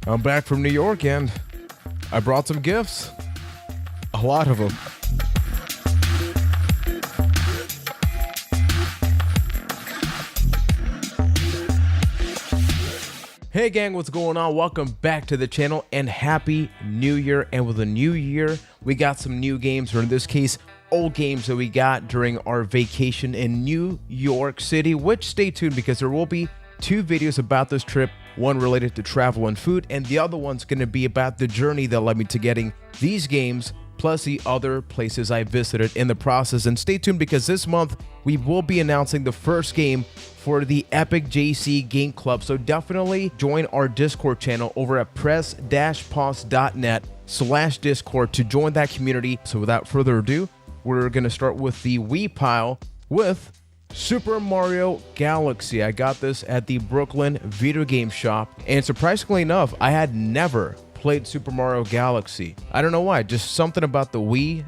I'm back from New York and I brought some gifts. A lot of them. Hey gang, what's going on? Welcome back to the channel and Happy New Year. And with a new year, we got some new games, or in this case, old games that we got during our vacation in New York City, which stay tuned because there will be two videos about this trip, one related to travel and food, and the other one's going to be about the journey that led me to getting these games, plus the other places I visited in the process. And stay tuned because this month we will be announcing the first game for the Epic JC Game Club. So definitely join our Discord channel over at press-pause.net/Discord to join that community. So without further ado, we're going to start with the Wii pile with Super Mario Galaxy. I got this at the Brooklyn video game shop, and surprisingly enough, I had never played Super Mario Galaxy. I don't know why, just something about the Wii.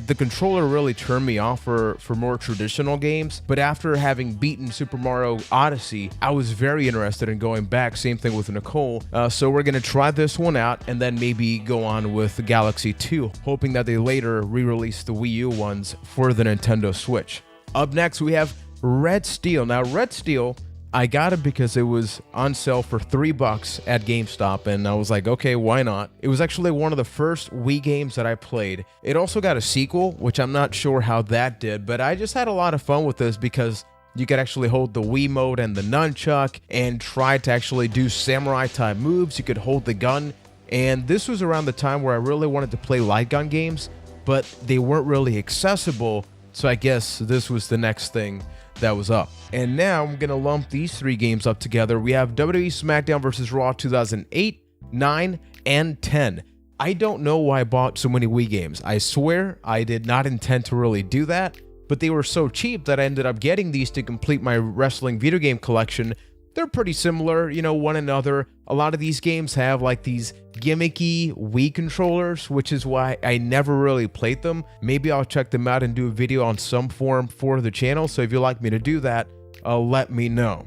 The controller really turned me off for more traditional games, but after having beaten Super Mario Odyssey, I was very interested in going back. Same thing with Nicole. So we're gonna try this one out and then maybe go on with Galaxy 2, hoping that they later re-release the Wii U ones for the Nintendo Switch. Up next, we have Red Steel. Now, Red Steel, I got it because it was on sale for $3 at GameStop, and I was like, okay, why not? It was actually one of the first Wii games that I played. It also got a sequel, which I'm not sure how that did, but I just had a lot of fun with this because you could actually hold the Wii mode and the nunchuck and try to actually do samurai-type moves. You could hold the gun, and this was around the time where I really wanted to play light gun games, but they weren't really accessible, so I guess this was the next thing that was up. And now I'm gonna lump these three games up together. We have WWE SmackDown vs. Raw 2008, 9, and 10. I don't know why I bought so many Wii games. I swear I did not intend to really do that, but they were so cheap that I ended up getting these to complete my wrestling video game collection. They're pretty similar, you know, one another. A lot of these games have like these gimmicky Wii controllers, which is why I never really played them. Maybe I'll check them out and do a video on some form for the channel. So if you'd like me to do that, let me know.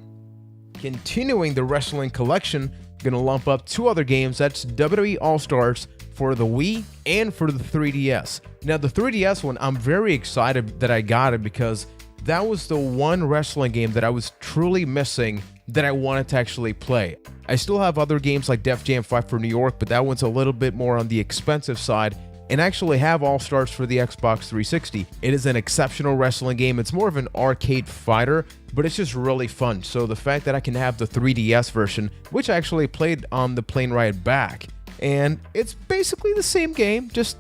Continuing the wrestling collection, gonna lump up two other games. That's WWE All-Stars for the Wii and for the 3DS. Now the 3DS one, I'm very excited that I got it because that was the one wrestling game that I was truly missing that I wanted to actually play. I still have other games like Def Jam 5 for New York, but that one's a little bit more on the expensive side, and I actually have All-Stars for the Xbox 360. It is an exceptional wrestling game. It's more of an arcade fighter, but it's just really fun. So the fact that I can have the 3DS version, which I actually played on the plane ride back, and it's basically the same game, just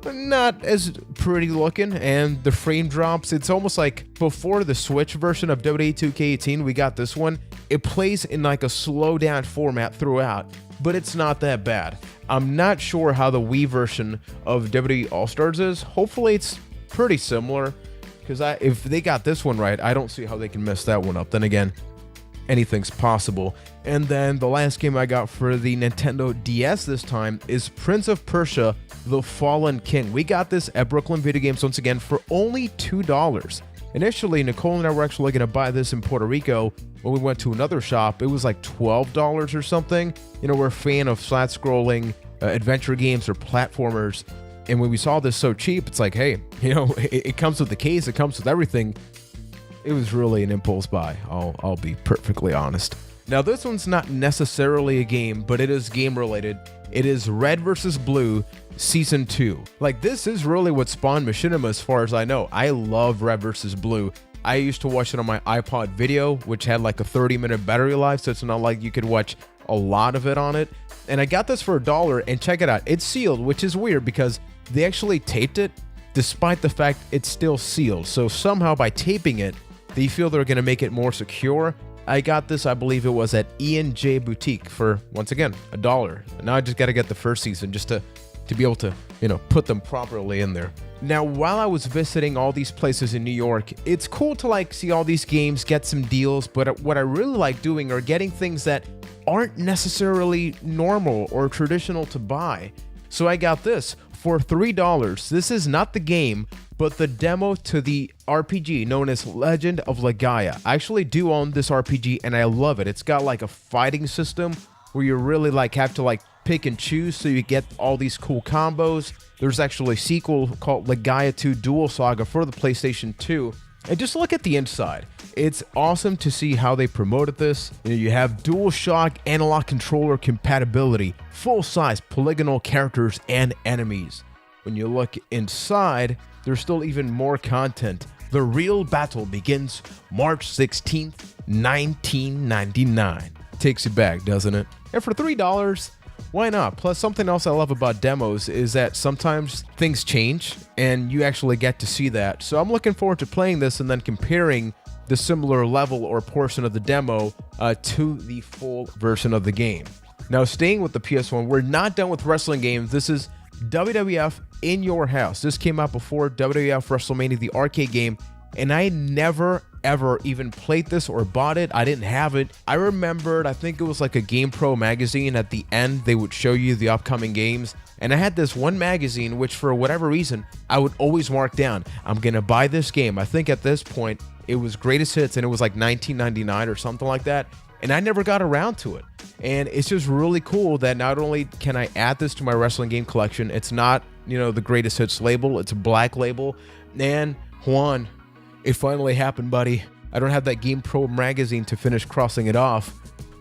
not as pretty looking, and the frame drops. It's almost like before the Switch version of WWE 2K18, we got this one. It plays in like a slow down format throughout, but it's not that bad. I'm not sure how the Wii version of WWE All-Stars is. Hopefully it's pretty similar, because if they got this one right, I don't see how they can mess that one up. Then again, anything's possible. And then the last game I got for the Nintendo DS this time is Prince of Persia: The Fallen King. We got this at Brooklyn Video Games once again for only $2. Initially, Nicole and I were actually going to buy this in Puerto Rico. When we went to another shop, it was like $12 or something. You know, we're a fan of flat-scrolling adventure games or platformers. And when we saw this so cheap, it's like, hey, you know, it comes with the case, it comes with everything. It was really an impulse buy, I'll be perfectly honest. Now this one's not necessarily a game, but it is game related. It is Red vs. Blue Season 2. Like, this is really what spawned Machinima as far as I know. I love Red vs. Blue. I used to watch it on my iPod Video, which had like a 30-minute battery life, so it's not like you could watch a lot of it on it. And I got this for $1, and check it out. It's sealed, which is weird because they actually taped it, despite the fact it's still sealed. So somehow by taping it, they feel they're going to make it more secure. I got this, I believe it was at E&J Boutique for, once again, $1. Now I just got to get the first season just to be able to, you know, put them properly in there. Now, while I was visiting all these places in New York, it's cool to like see all these games, get some deals, but what I really like doing are getting things that aren't necessarily normal or traditional to buy. So I got this for $3. This is not the game, but the demo to the RPG known as Legend of Legaia. I actually do own this RPG and I love it. It's got like a fighting system where you really like have to like pick and choose so you get all these cool combos. There's actually a sequel called Legaia 2 Dual Saga for the PlayStation 2. And just look at the inside. It's awesome to see how they promoted this. You have DualShock analog controller compatibility, full-size polygonal characters and enemies. When you look inside, there's still even more content. The real battle begins March 16th, 1999. Takes you back, doesn't it? And for $3, why not? Plus, something else I love about demos is that sometimes things change and you actually get to see that. So I'm looking forward to playing this and then comparing the similar level or portion of the demo to the full version of the game. Now, staying with the PS1, we're not done with wrestling games. This is WWF In Your House. This came out before WWF WrestleMania, the arcade game, and I never ever even played this or bought it. I didn't have it. I remembered, I think it was like a GamePro magazine. At the end, they would show you the upcoming games. And I had this one magazine, which for whatever reason, I would always mark down, I'm gonna buy this game. I think at this point, it was Greatest Hits and it was like $19.99 or something like that. And I never got around to it. And it's just really cool that not only can I add this to my wrestling game collection, it's not, the Greatest Hits label, it's a black label. And Juan, it finally happened, buddy. I don't have that GamePro magazine to finish crossing it off,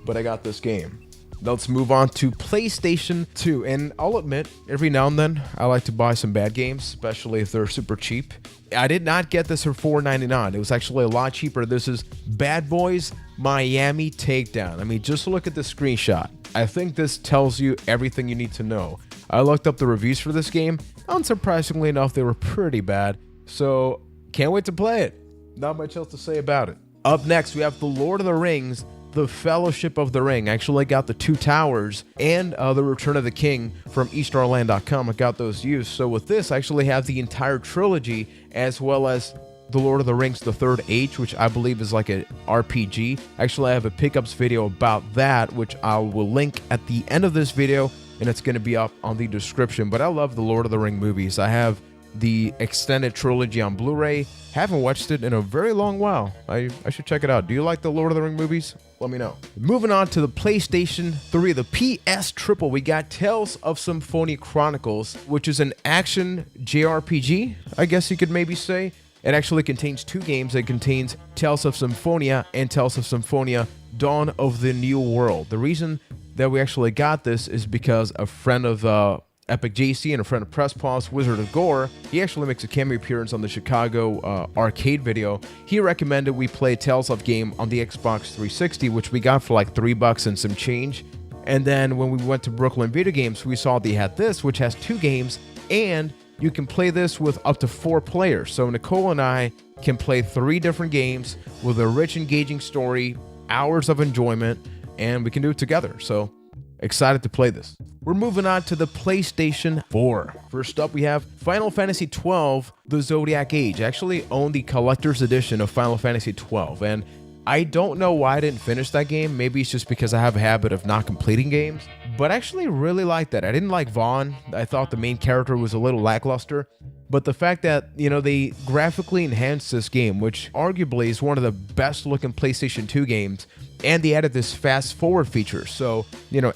but I got this game. Let's move on to PlayStation 2. And I'll admit, every now and then, I like to buy some bad games, especially if they're super cheap. I did not get this for $4.99. It was actually a lot cheaper. This is Bad Boys Miami Takedown. I mean, just look at the screenshot. I think this tells you everything you need to know. I looked up the reviews for this game. Unsurprisingly enough, they were pretty bad. So, can't wait to play it. Not much else to say about it. Up next, we have The Lord of the Rings, The Fellowship of the Ring. I actually got the Two Towers and The Return of the King from eStarland.com. I got those used. So with this, I actually have the entire trilogy as well as The Lord of the Rings, The Third Age, which I believe is like an RPG. Actually, I have a pickups video about that, which I will link at the end of this video, and it's going to be up on the description. But I love the Lord of the Ring movies. I have the extended trilogy on Blu-ray. Haven't watched it in a very long while. I should check it out. Do you like the Lord of the Ring movies? Let me know. Moving on to the PlayStation 3, the PS Triple, we got Tales of Symphonia Chronicles, which is an action JRPG, I guess you could maybe say. It actually contains two games. It contains Tales of Symphonia and Tales of Symphonia Dawn of the New World. The reason that we actually got this is because a friend of Epic JC and a friend of Press Pause, Wizard of Gore, he actually makes a cameo appearance on the Chicago arcade video. He recommended we play Tales of game on the Xbox 360, which we got for like $3 and some change. And then when we went to Brooklyn Video Games, we saw they had this, which has two games, and you can play this with up to 4 players. So Nicole and I can play 3 different games with a rich, engaging story, hours of enjoyment, and we can do it together. So excited to play this. We're moving on to the PlayStation 4. First up, we have Final Fantasy XII, The Zodiac Age. I actually own the collector's edition of Final Fantasy XII, and I don't know why I didn't finish that game. Maybe it's just because I have a habit of not completing games, but I actually really liked that. I didn't like Vaughn. I thought the main character was a little lackluster, but the fact that, they graphically enhanced this game, which arguably is one of the best looking PlayStation 2 games, and they added this fast forward feature. So,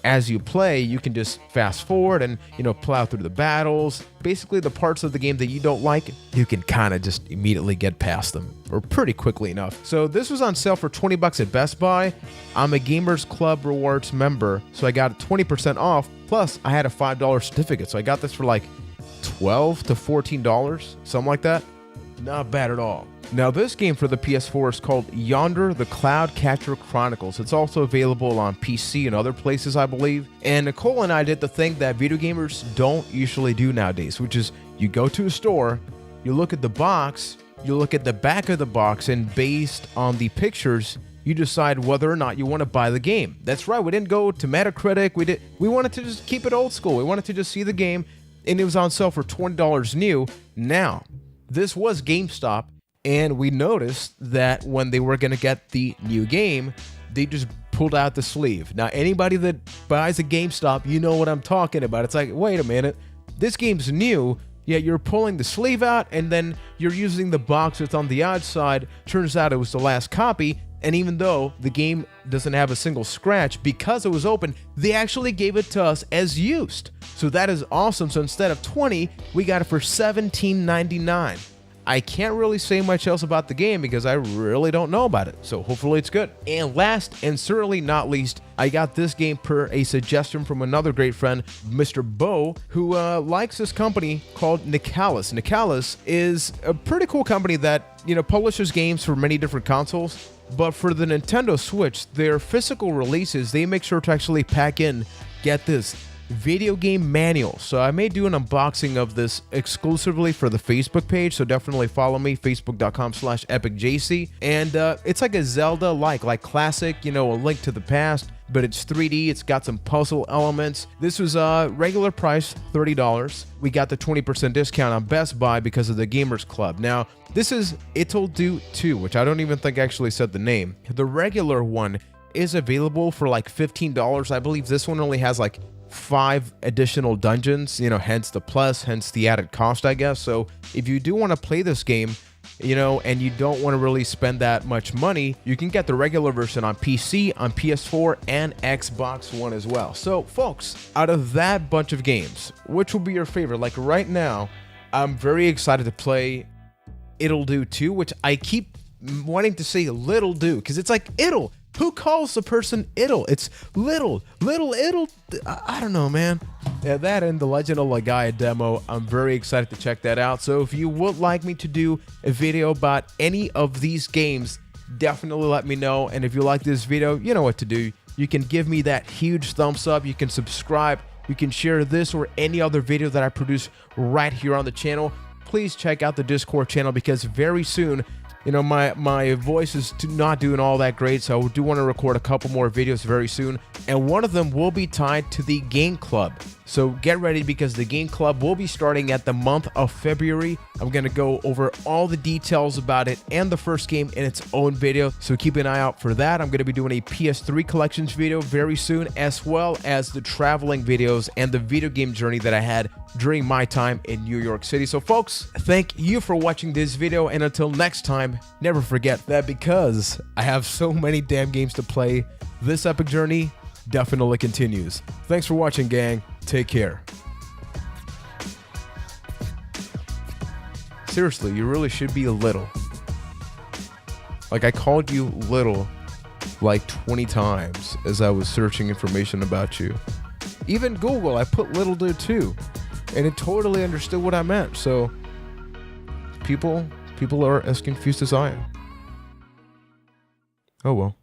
as you play, you can just fast forward and, plow through the battles. Basically, the parts of the game that you don't like, you can kind of just immediately get past them, or pretty quickly enough. So this was on sale for $20 at Best Buy. I'm a Gamers Club Rewards member, so I got 20% off. Plus, I had a $5 certificate, so I got this for like $12 to $14, something like that. Not bad at all. Now, this game for the PS4 is called Yonder the Cloud Catcher Chronicles. It's also available on PC and other places, I believe. And Nicole and I did the thing that video gamers don't usually do nowadays, which is you go to a store, you look at the box, you look at the back of the box, and based on the pictures, you decide whether or not you want to buy the game. That's right, we didn't go to Metacritic. We wanted to just keep it old school. We wanted to just see the game, and it was on sale for $20 new. Now, this was GameStop, and we noticed that when they were going to get the new game, they just pulled out the sleeve. Now, anybody that buys a GameStop, you know what I'm talking about. It's like, wait a minute, this game's new, yet you're pulling the sleeve out, and then you're using the box that's on the outside. Turns out it was the last copy. And even though the game doesn't have a single scratch, because it was open, they actually gave it to us as used. So that is awesome. So instead of $20, we got it for $17.99. I can't really say much else about the game because I really don't know about it, so hopefully it's good. And last and certainly not least, I got this game per a suggestion from another great friend, Mr. Bo, who likes this company called TeknoAXE. TeknoAXE is a pretty cool company that, publishes games for many different consoles, but for the Nintendo Switch, their physical releases, they make sure to actually pack in, get this, video game manual. So I may do an unboxing of this exclusively for the Facebook page, so definitely follow me, facebook.com/epicjc. And it's like a Zelda-like classic, a Link to the Past, but it's 3D, it's got some puzzle elements. This was regular price, $30. We got the 20% discount on Best Buy because of the Gamers Club. Now, this is It'll Do 2, which I don't even think actually said the name. The regular one is available for like $15. I believe this one only has like 5 additional dungeons, hence the plus, hence the added cost, I guess. So if you do want to play this game, and you don't want to really spend that much money, you can get the regular version on PC, on PS4, and Xbox One as well. So folks, out of that bunch of games, which will be your favorite? Like right now, I'm very excited to play It'll Do 2, which I keep wanting to say Little Do, because it's like It'll. Who calls the person It'll? It's little It'll. I don't know, man. Yeah, that and the Legend of Legaia demo. I'm very excited to check that out. So if you would like me to do a video about any of these games, definitely let me know. And if you like this video, you know what to do. You can give me that huge thumbs up. You can subscribe. You can share this or any other video that I produce right here on the channel. Please check out the Discord channel because very soon, my voice is not doing all that great, so I do want to record a couple more videos very soon, and one of them will be tied to the Game Club. So get ready because the Game Club will be starting at the month of February. I'm going to go over all the details about it and the first game in its own video, so keep an eye out for that. I'm going to be doing a PS3 collections video very soon, as well as the traveling videos and the video game journey that I had during my time in New York City. So folks, thank you for watching this video, and until next time, never forget that because I have so many damn games to play, this epic journey definitely continues. Thanks for watching, gang. Take care. Seriously, you really should be a little. Like, I called you little like 20 times as I was searching information about you. Even Google, I put Little Do 2, and it totally understood what I meant. So people are as confused as I am. Oh well.